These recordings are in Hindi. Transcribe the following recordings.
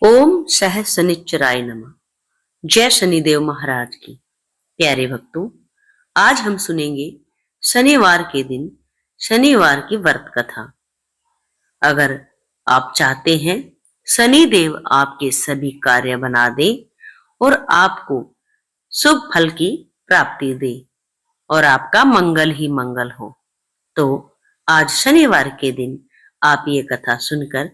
ओम सह शनिश्चराय नमः। जय शनिदेव महाराज की। प्यारे भक्तों, आज हम सुनेंगे शनिवार के दिन शनिवार की व्रत कथा। अगर आप चाहते हैं शनिदेव आपके सभी कार्य बना दे और आपको शुभ फल की प्राप्ति दे और आपका मंगल ही मंगल हो, तो आज शनिवार के दिन आप ये कथा सुनकर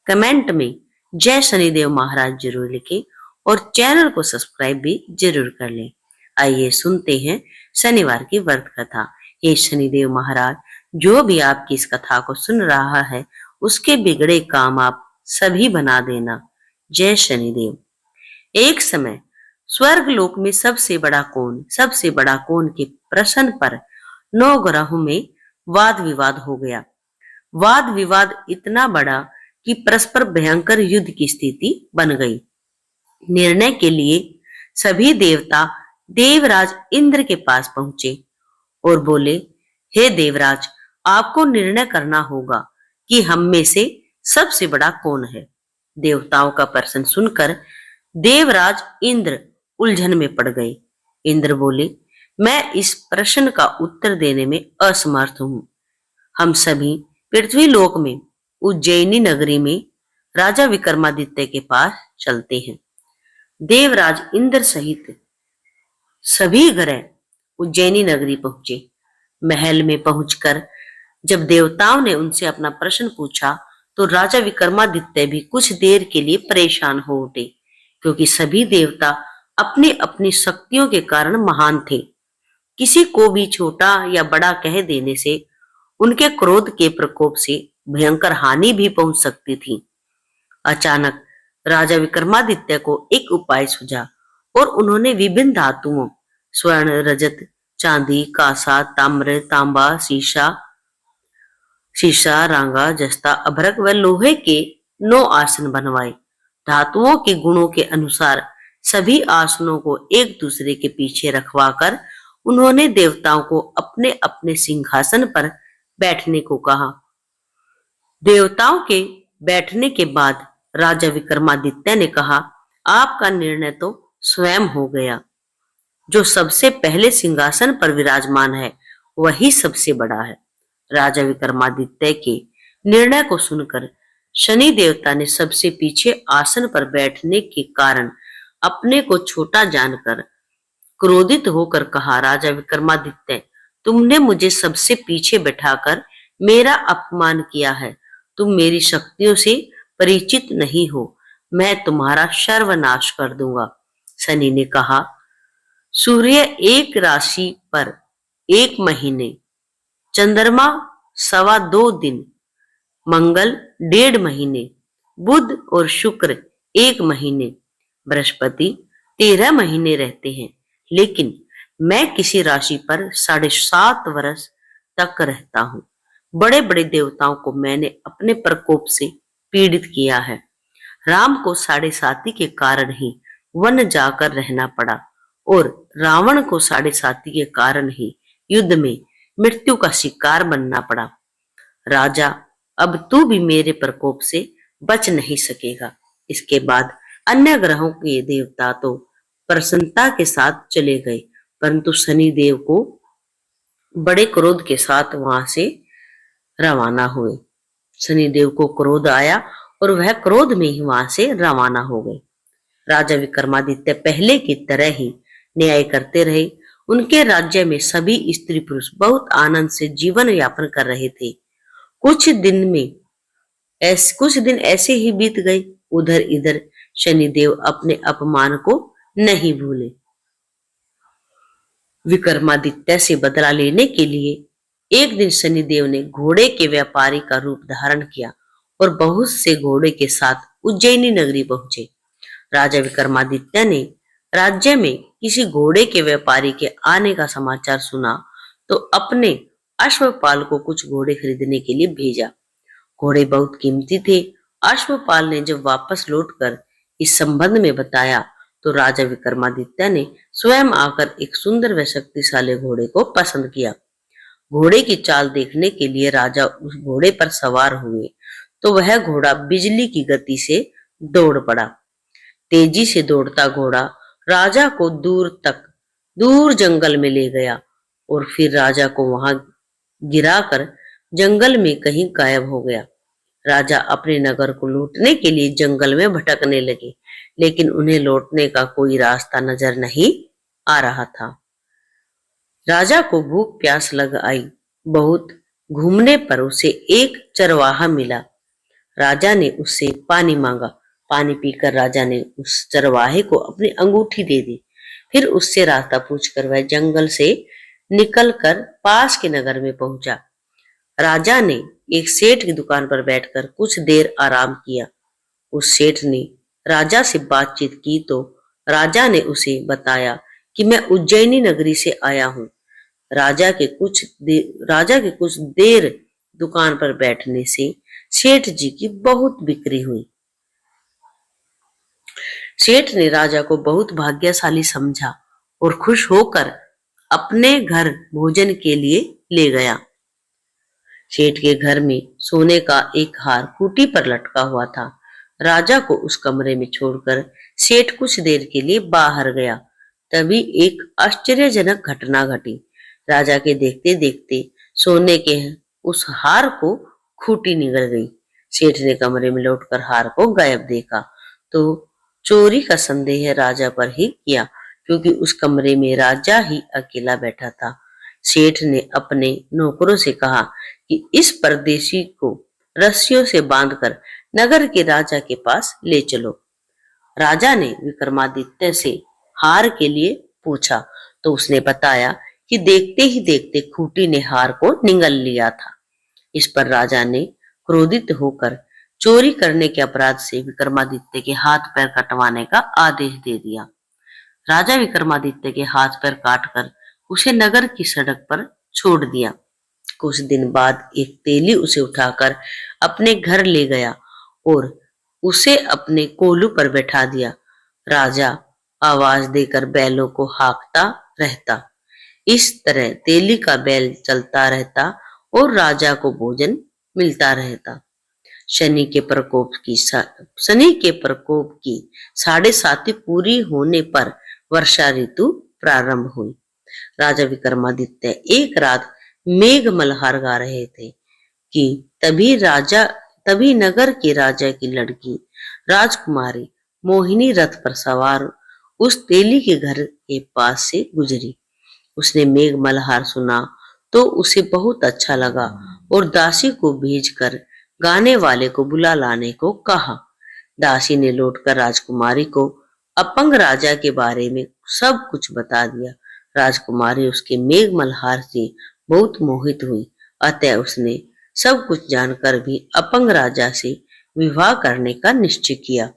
कमेंट में जय शनिदेव महाराज जरूर लिखें और चैनल को सब्सक्राइब भी जरूर कर लें। आइए सुनते हैं शनिवार की व्रत कथा। हे शनिदेव महाराज, जो भी आपकी इस कथा को सुन रहा है उसके बिगड़े काम आप सभी बना देना। जय शनिदेव। एक समय स्वर्ग लोक में सबसे बड़ा कौन के प्रश्न पर 9 ग्रहों में वाद विवाद हो गया। वाद विवाद इतना बड़ा कि परस्पर भयंकर युद्ध की स्थिति बन गई। निर्णय के लिए सभी देवता देवराज इंद्र के पास पहुंचे और बोले, हे देवराज, आपको निर्णय करना होगा कि हम में से सबसे बड़ा कौन है। देवताओं का प्रश्न सुनकर देवराज इंद्र उलझन में पड़ गए। इंद्र बोले, मैं इस प्रश्न का उत्तर देने में असमर्थ हूं। हम सभी पृथ्वी लोक में उज्जैनी नगरी में राजा विक्रमादित्य के पास चलते हैं। देवराज इंद्र सहित सभी ग्रह उज्जैनी नगरी पहुंचे। महल में पहुंचकर जब देवताओं ने उनसे अपना प्रश्न पूछा तो राजा विक्रमादित्य भी कुछ देर के लिए परेशान हो उठे, क्योंकि सभी देवता अपनी अपनी शक्तियों के कारण महान थे। किसी को भी छोटा या बड़ा कह देने से उनके क्रोध के प्रकोप से भयंकर हानि भी पहुंच सकती थी। अचानक राजा विक्रमादित्य को एक उपाय सूझा और उन्होंने विभिन्न धातुओं स्वर्ण, रजत, चांदी, कांसा, ताम्र, तांबा, शीशा, रांगा, जस्ता, अभ्रक व लोहे के 9 आसन बनवाए। धातुओं के गुणों के अनुसार सभी आसनों को एक दूसरे के पीछे रखवाकर उन्होंने देवताओं को अपने अपने सिंहासन पर बैठने को कहा। देवताओं के बैठने के बाद राजा विक्रमादित्य ने कहा, आपका निर्णय तो स्वयं हो गया। जो सबसे पहले सिंहासन पर विराजमान है वही सबसे बड़ा है। राजा विक्रमादित्य के निर्णय को सुनकर शनि देवता ने सबसे पीछे आसन पर बैठने के कारण अपने को छोटा जानकर क्रोधित होकर कहा, राजा विक्रमादित्य, तुमने मुझे सबसे पीछे बैठाकर मेरा अपमान किया है। तुम मेरी शक्तियों से परिचित नहीं हो। मैं तुम्हारा सर्वनाश कर दूंगा। शनि ने कहा, सूर्य एक राशि पर 1 महीने, चंद्रमा 2.25 दिन, मंगल 1.5 महीने, बुध और शुक्र 1 महीने, बृहस्पति 13 महीने रहते हैं, लेकिन मैं किसी राशि पर 7.5 वर्ष तक रहता हूं। बड़े बड़े देवताओं को मैंने अपने प्रकोप से पीड़ित किया है। राम को 7.5 के कारण ही वन जाकर रहना पड़ा और रावण को 7.5 के कारण ही युद्ध में मृत्यु का शिकार बनना पड़ा। राजा, अब तू भी मेरे प्रकोप से बच नहीं सकेगा। इसके बाद अन्य ग्रहों के देवता तो प्रसन्नता के साथ चले गए, परंतु शनि देव को बड़े क्रोध के साथ वहां से रवाना हुए। शनिदेव को क्रोध आया और वह क्रोध में ही वहां से रवाना हो गए। राजा विक्रमादित्य पहले की तरह ही न्याय करते रहे। उनके राज्य में सभी स्त्री पुरुष बहुत आनंद से जीवन यापन कर रहे थे। कुछ दिन ऐसे ही बीत गए। उधर इधर शनिदेव अपने अपमान को नहीं भूले। विक्रमादित्य से बदला लेने के लिए एक दिन शनिदेव ने घोड़े के व्यापारी का रूप धारण किया और बहुत से घोड़े के साथ उज्जैनी नगरी पहुंचे। राजा विक्रमादित्य ने राज्य में किसी घोड़े के व्यापारी के आने का समाचार सुना तो अपने अश्वपाल को कुछ घोड़े खरीदने के लिए भेजा। घोड़े बहुत कीमती थे। अश्वपाल ने जब वापस लौटकर इस संबंध में बताया तो राजा विक्रमादित्य ने स्वयं आकर एक सुंदर व शक्तिशाली घोड़े को पसंद किया। घोड़े की चाल देखने के लिए राजा उस घोड़े पर सवार हुए तो वह घोड़ा बिजली की गति से दौड़ पड़ा। तेजी से दौड़ता घोड़ा राजा को दूर जंगल में ले गया और फिर राजा को वहां गिराकर जंगल में कहीं गायब हो गया। राजा अपने नगर को लूटने के लिए जंगल में भटकने लगे, लेकिन उन्हें लौटने का कोई रास्ता नजर नहीं आ रहा था। राजा को भूख प्यास लग आई। बहुत घूमने पर उसे एक चरवाहा मिला। राजा ने उससे पानी मांगा। पानी पीकर राजा ने उस चरवाहे को अपनी अंगूठी दे दी। फिर उससे रास्ता पूछकर वह जंगल से निकलकर पास के नगर में पहुंचा। राजा ने एक सेठ की दुकान पर बैठकर कुछ देर आराम किया। उस सेठ ने राजा से बातचीत की तो राजा ने उसे बताया कि मैं उज्जैनी नगरी से आया हूँ। राजा के कुछ देर दुकान पर बैठने से सेठ जी की बहुत बिक्री हुई। सेठ ने राजा को बहुत भाग्यशाली समझा और खुश होकर अपने घर भोजन के लिए ले गया। सेठ के घर में सोने का एक हार खूंटी पर लटका हुआ था। राजा को उस कमरे में छोड़कर सेठ कुछ देर के लिए बाहर गया। तभी एक आश्चर्यजनक घटना घटी। राजा के देखते देखते सोने के उस हार को खूंटी निगल गई। सेठ ने कमरे में लौटकर हार को गायब देखा तो चोरी का संदेह राजा पर ही किया, क्योंकि उस कमरे में राजा ही अकेला बैठा था। सेठ ने अपने नौकरों से कहा कि इस परदेशी को रस्सियों से बांधकर नगर के राजा के पास ले चलो। राजा ने विक्रमादित्य से हार के लिए पूछा तो उसने बताया कि देखते ही देखते खूंटी ने हार को निगल लिया था। इस पर राजा ने क्रोधित होकर चोरी करने के अपराध से विक्रमादित्य के हाथ पैर कटवाने का आदेश दे दिया। राजा विक्रमादित्य के हाथ पैर काटकर उसे नगर की सड़क पर छोड़ दिया। कुछ दिन बाद एक तेली उसे उठाकर अपने घर ले गया और उसे अपने कोलू पर बैठा दिया। राजा आवाज देकर बैलों को हाँकता रहता। इस तरह तेली का बैल चलता रहता और राजा को भोजन मिलता रहता। शनि के प्रकोप की 7.5 पूरी होने पर वर्षा ऋतु प्रारंभ हुई। राजा विक्रमादित्य एक रात मेघ मल्हार गा रहे थे कि तभी नगर के राजा की लड़की राजकुमारी मोहिनी रथ पर सवार उस तेली के घर के पास से गुजरी। उसने मेघ मल्हार सुना तो उसे बहुत अच्छा लगा और दासी को भेजकर गाने वाले को बुला लाने को कहा। दासी ने लौटकर राजकुमारी को अपंग राजा के बारे में सब कुछ बता दिया। राजकुमारी उसके मेघ मल्हार से बहुत मोहित हुई, अतः उसने सब कुछ जानकर भी अपंग राजा से विवाह करने का निश्चय किया।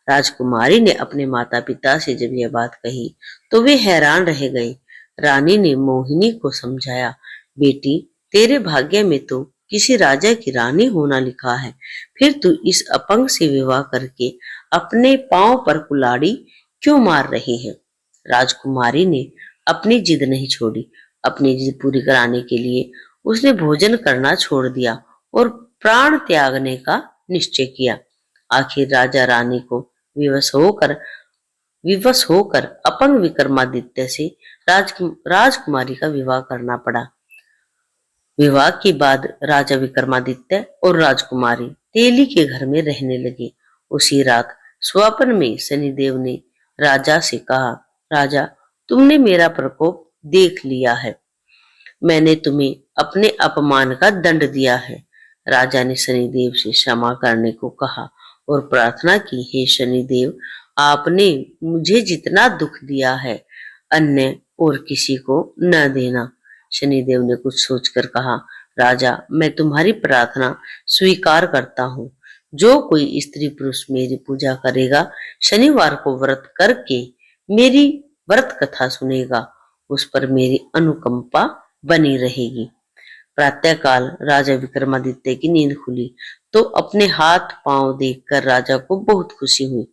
राजकुमारी ने अपने माता पिता से जब यह बात कही तो वे हैरान रह गए। रानी ने मोहिनी को समझाया, बेटी तेरे भाग्य में तो किसी राजा की रानी होना लिखा है, फिर तू इस अपंग से विवाह करके अपने पांव पर कुल्हाड़ी क्यों मार रही है। राजकुमारी ने अपनी जिद नहीं छोड़ी। अपनी जिद पूरी कराने के लिए उसने भोजन करना छोड़ दिया और प्राण त्यागने का निश्चय किया। आखिर राजा रानी को विवश होकर अपंग विक्रमादित्य से राजकुमारी का विवाह करना पड़ा। विवाह के बाद राजा विक्रमादित्य और राजकुमारी तेली के घर में रहने लगे। उसी रात स्वप्न में शनिदेव ने राजा से कहा, राजा तुमने मेरा प्रकोप देख लिया है, मैंने तुम्हें अपने अपमान का दंड दिया है। राजा ने शनिदेव से क्षमा करने को कहा और प्रार्थना की, हे शनिदेव आपने मुझे जितना दुख दिया है अन्य और किसी को न देना। शनिदेव ने कुछ सोचकर कहा, राजा मैं तुम्हारी प्रार्थना स्वीकार करता हूँ। जो कोई स्त्री पुरुष मेरी पूजा करेगा, शनिवार को व्रत करके मेरी व्रत कथा सुनेगा, उस पर मेरी अनुकंपा बनी रहेगी। प्रातःकाल राजा विक्रमादित्य की नींद खुली तो अपने हाथ पांव देखकर राजा को बहुत खुशी हुई।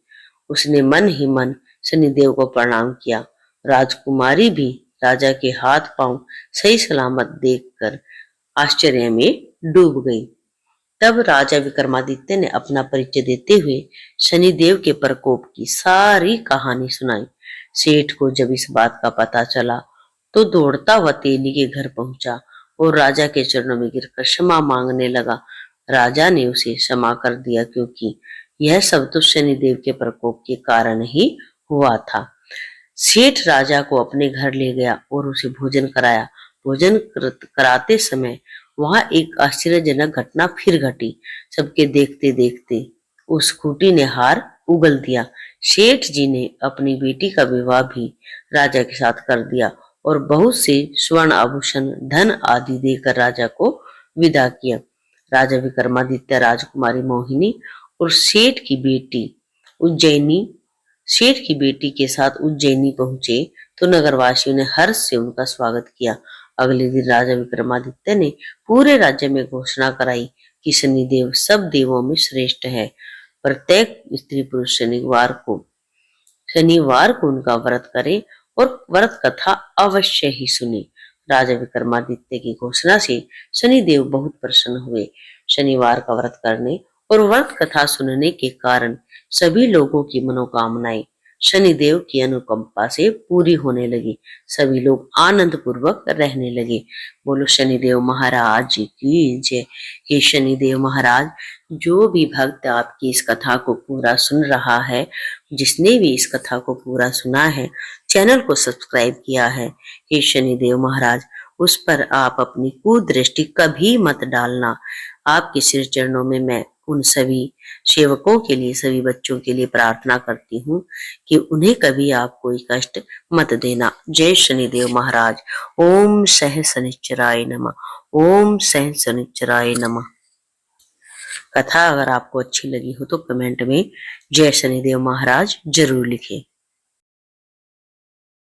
उसने मन ही मन शनिदेव को प्रणाम किया। राजकुमारी भी राजा के हाथ पांव सही सलामत देखकर आश्चर्य में डूब गई। तब राजा विक्रमादित्य ने अपना परिचय देते हुए शनिदेव के प्रकोप की सारी कहानी सुनाई। सेठ को जब इस बात का पता चला तो दौड़ता हुआ तेली के घर पहुंचा और राजा के चरणों में गिरकर क्षमा मांगने लगा। राजा ने उसे क्षमा कर दिया क्योंकि यह सब तो शनिदेव के प्रकोप के कारण ही हुआ था। सेठ राजा को अपने घर ले गया और उसे भोजन कराया। भोजन कराते समय वहां एक आश्चर्यजनक घटना फिर घटी। सबके देखते देखते उस खूंटी ने हार उगल दिया। सेठ जी ने अपनी बेटी का विवाह भी राजा के साथ कर दिया और बहुत से स्वर्ण आभूषण धन आदि देकर राजा को विदा किया। राजा विक्रमादित्य राजकुमारी मोहिनी और सेठ की बेटी के साथ उज्जैनी पहुंचे तो नगरवासियों ने हर्ष से उनका स्वागत किया। अगले दिन राजा विक्रमादित्य ने पूरे राज्य में घोषणा कराई कि शनिदेव सब देवों में श्रेष्ठ है। प्रत्येक स्त्री पुरुष शनिवार को उनका व्रत करे और व्रत कथा अवश्य ही सुने। राजा विक्रमादित्य की घोषणा से शनिदेव बहुत प्रसन्न हुए। शनिवार का व्रत करने और व्रत कथा सुनने के कारण सभी लोगों की मनोकामनाएं शनिदेव की अनुकंपा से पूरी होने लगी। सभी लोग आनंद पूर्वक रहने लगे। बोलो शनिदेव महाराज जी की जय। हे शनिदेव महाराज, जो भी भक्त आपकी इस कथा को पूरा सुन रहा है, जिसने भी इस कथा को पूरा सुना है, चैनल को सब्सक्राइब किया है, हे शनिदेव महाराज, उस पर आप अपनी कुदृष्टि कभी मत डालना। आपके सिर चरणों में मैं उन सभी सेवकों के लिए, सभी बच्चों के लिए प्रार्थना करती हूँ कि उन्हें कभी आप कोई कष्ट मत देना। जय शनिदेव महाराज। ओम सह शनिश्चराय नमः। ओम सह शनिश्चराय नमः। कथा अगर आपको अच्छी लगी हो तो कमेंट में जय शनिदेव महाराज जरूर लिखें।